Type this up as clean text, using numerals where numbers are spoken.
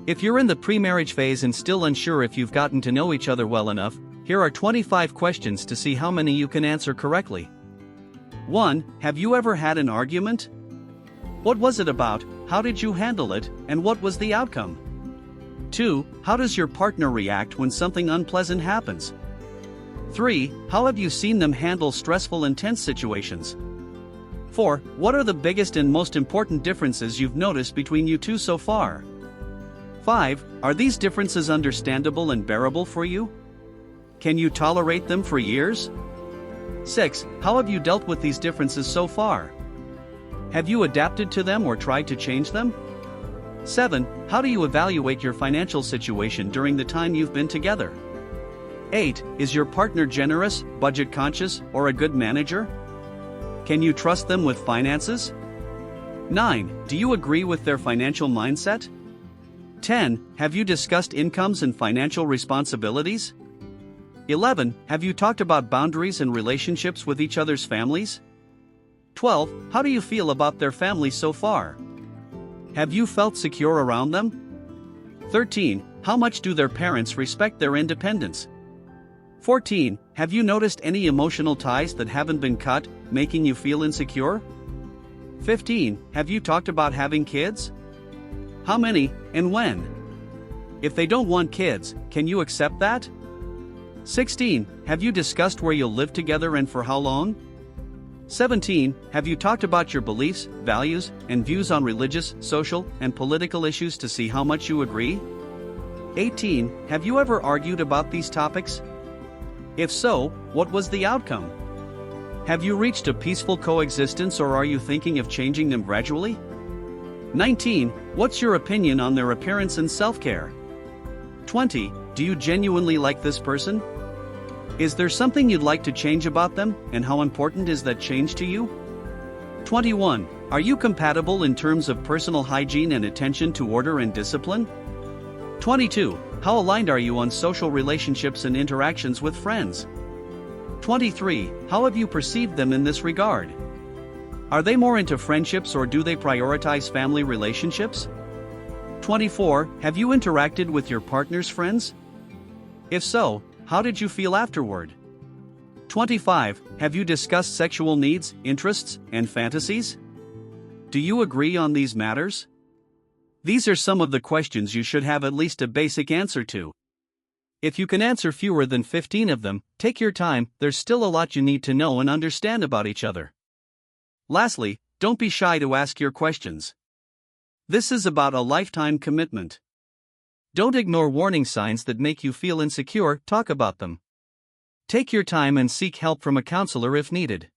If you're in the pre-marriage phase and still unsure if you've gotten to know each other well enough, here are 25 questions to see how many you can answer correctly. 1. Have you ever had an argument? What was it about, how did you handle it, and what was the outcome? 2. How does your partner react when something unpleasant happens? 3. How have you seen them handle stressful and tense situations? 4. What are the biggest and most important differences you've noticed between you two so far? 5. Are these differences understandable and bearable for you? Can you tolerate them for years? 6. How have you dealt with these differences so far? Have you adapted to them or tried to change them? 7. How do you evaluate your financial situation during the time you've been together? 8. Is your partner generous, budget conscious, or a good manager? Can you trust them with finances? 9. Do you agree with their financial mindset? 10. Have you discussed incomes and financial responsibilities? 11. Have you talked about boundaries and relationships with each other's families? 12. How do you feel about their families so far? Have you felt secure around them? 13. How much do their parents respect their independence? 14. Have you noticed any emotional ties that haven't been cut, making you feel insecure? 15. Have you talked about having kids? How many, and when? If they don't want kids, can you accept that? 16. Have you discussed where you'll live together and for how long? 17. Have you talked about your beliefs, values, and views on religious, social, and political issues to see how much you agree? 18. Have you ever argued about these topics? If so, what was the outcome? Have you reached a peaceful coexistence or are you thinking of changing them gradually? 19. What's your opinion on their appearance and self-care? 20. Do you genuinely like this person? Is there something you'd like to change about them, and how important is that change to you? 21. Are you compatible in terms of personal hygiene and attention to order and discipline? 22. How aligned are you on social relationships and interactions with friends? 23. How have you perceived them in this regard? Are they more into friendships or do they prioritize family relationships? 24. Have you interacted with your partner's friends? If so, how did you feel afterward? 25. Have you discussed sexual needs, interests, and fantasies? Do you agree on these matters? These are some of the questions you should have at least a basic answer to. If you can answer fewer than 15 of them, take your time, there's still a lot you need to know and understand about each other. Lastly, don't be shy to ask your questions. This is about a lifetime commitment. Don't ignore warning signs that make you feel insecure, talk about them. Take your time and seek help from a counselor if needed.